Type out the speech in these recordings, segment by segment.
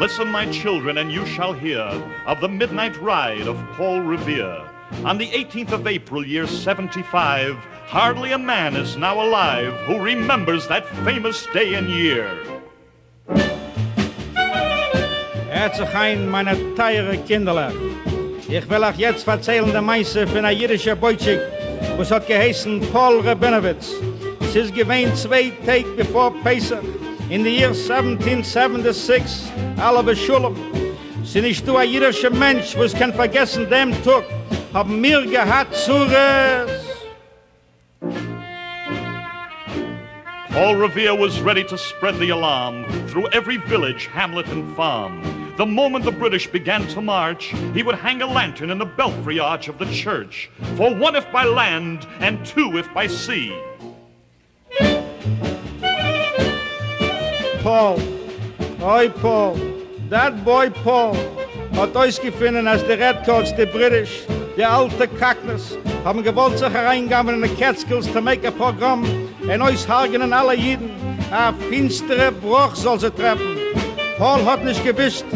Listen, my children, and you shall hear of the midnight ride of Paul Revere. On the 18th of April, year 75, hardly a man is now alive who remembers that famous day and year. Herzlich ein, meine teure Kinderler. Ich will euch jetzt erzählen der Meise von einer jüdischen Beutschig, was hat geheißen Paul Rabinowitz. Es ist gewesen 2 Tage bevor Pesach, in the year 1776, alle Beschulen. Sind nicht du ein jüdischer Mensch, was kann vergessen dem Tag, haben wir gehabt Zures. Paul Revere was ready to spread the alarm through every village, hamlet, and farm. The moment the British began to march, he would hang a lantern in the belfry arch of the church, for 1 if by land and 2 if by sea. Paul, oi Paul, that boy Paul, hat ausgefunden, als die Redcoats, die British, die alte Kackners, haben gewollt sich hereingaben in die Catskills to make a Programm und aushagen an alle Jiden. A finstere Bruch soll sie treffen. Paul hat nicht gewusst,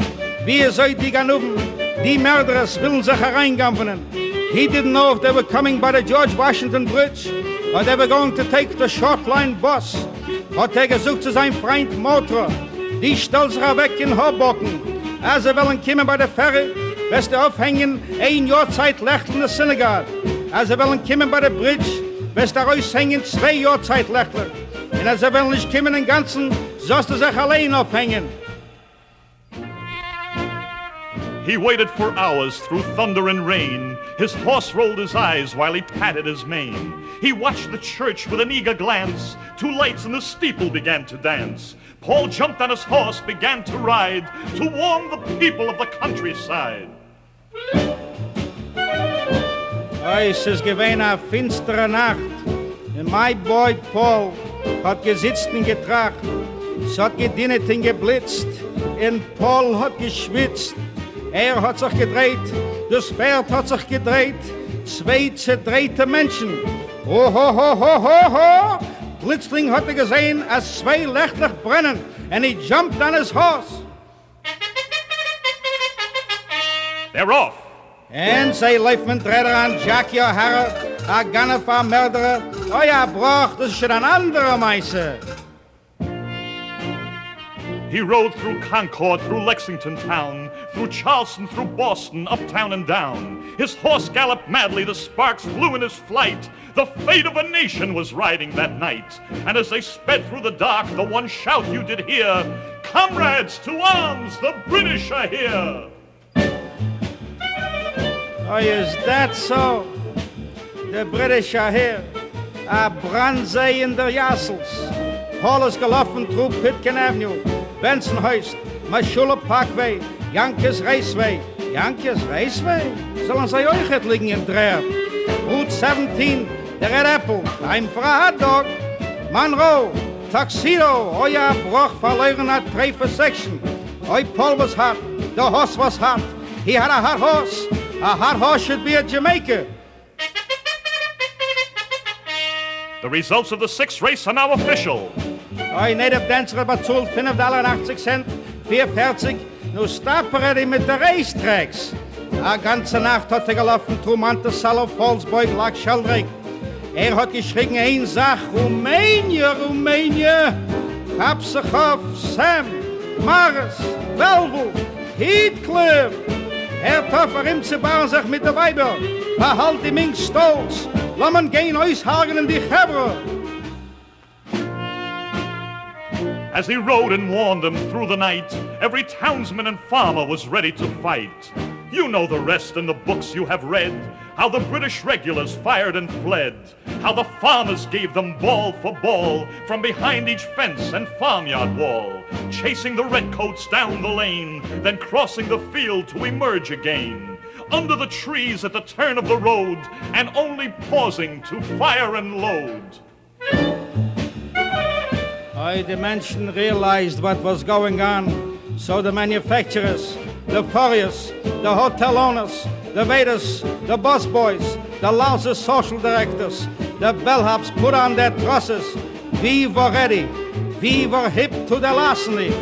wie soll die Ganoven, die Murderers, willen sich hereingaben. He didn't know if they were coming by the George Washington Bridge or they were going to take the short line bus. Hat gesucht zu seinem Freund Motor. Die stellt sich weg in Hoboken. Als wollen kommen bei der Ferry, wirst du aufhängen, 1 Jahr Zeit Lechtel in der Synagogue. Als wollen kommen bei der Bridge, wirst du raushängen, 2 Jahr Zeit Lechtel. Und als wollen nicht kommen im Ganzen, sollst du sich allein aufhängen. He waited for hours through thunder and rain. His horse rolled his eyes while he patted his mane. He watched the church with an eager glance. 2 lights in the steeple began to dance. Paul jumped on his horse, began to ride, to warn the people of the countryside. Es ist gewesen eine finstere Nacht. Und my boy Paul hat gesitzt und getracht. Es hat gedinnet und geblitzt. Und Paul hat geschwitzt. Hat sich gedreht, das Pferd hat sich gedreht, 2 zerdrehte Menschen. Ho, ho, ho, ho, ho, ho! Plötzlich hat gesehen, als 2 Lichter brennen, and he jumped on his horse. They're off! And say Leifman Träder an Jackie O'Hara, a Gunnefer Mörderer. Oh ja, Bruch, das ist schon ein anderer Meise. He rode through Concord, through Lexington town, through Charleston, through Boston, uptown and down. His horse galloped madly, the sparks flew in his flight. The fate of a nation was riding that night. And as they sped through the dark, the one shout you did hear, "Comrades, to arms, the British are here!" Oh, is that so? The British are here. A Brandsee in der Jassels. Paul is gelaufen through Pitkin Avenue. Bensonhurst, Maschula Parkway, Yankees Raceway. Yankees Raceway? Sollen sie euch nicht liegen in Dreher? Route 17, der Red Apple, ein for a hot dog. Monroe, Tuxedo, oh ja, Bruch verloren hat 3 for section. Oh, Paul was hot, the horse was hot. He had a hot horse. A hot horse should be a Jamaica. The results of the 6th race are now official. Ein Native Dancer hat bezahlt $5.80, 4,40. Nu stappert er mit den Racetracks. A ganze Nacht hat gelaufen, through Monticello, Fallsburg, Loch Sheldrake. Hat geschrien, eine Sache, Rumänien, Rumänien. Kapsachov, Sam, Morris, Belleville, Heathcliff. Hat für ihm zu bauen sich mit der Weiber. Behalt die Mink stolz. Lass man gehen aushagen in die Hebra. As he rode and warned them through the night, every townsman and farmer was ready to fight. You know the rest in the books you have read, how the British regulars fired and fled, how the farmers gave them ball for ball from behind each fence and farmyard wall, chasing the redcoats down the lane, then crossing the field to emerge again, under the trees at the turn of the road, and only pausing to fire and load. The Menschen realized what was going on, so the manufacturers, the furriers, the hotel owners, the waiters, the busboys, the lousy social directors, the bellhops put on their trusses. We were ready. We were hip to the larceny.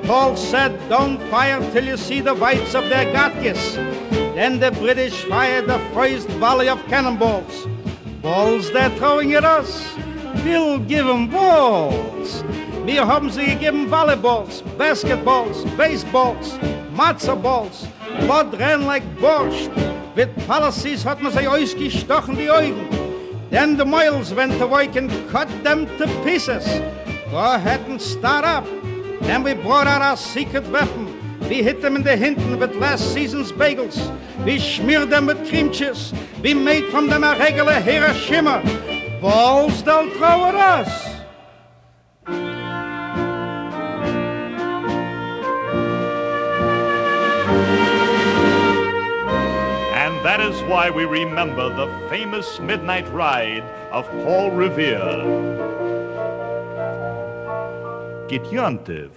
Paul said, don't fire till you see the whites of their gatkis. Then the British fired the first volley of cannonballs. Balls they're throwing at us. We'll give 'em balls. Wir haben sie gegeben Volleyballs, Basketballs, Baseballs, Matzo balls. Blood ran like borscht. With policies hat man sich ausgestochen die Augen. Then the Miles went to work and cut them to pieces. Go ahead and start up. Then we brought out our secret weapon. We hit them in the hinten with last season's bagels. We smeared them with cream cheese. We made from them a regular Hiroshima. Balls they'll throw at us. And that is why we remember the famous midnight ride of Paul Revere. Git Yontiv.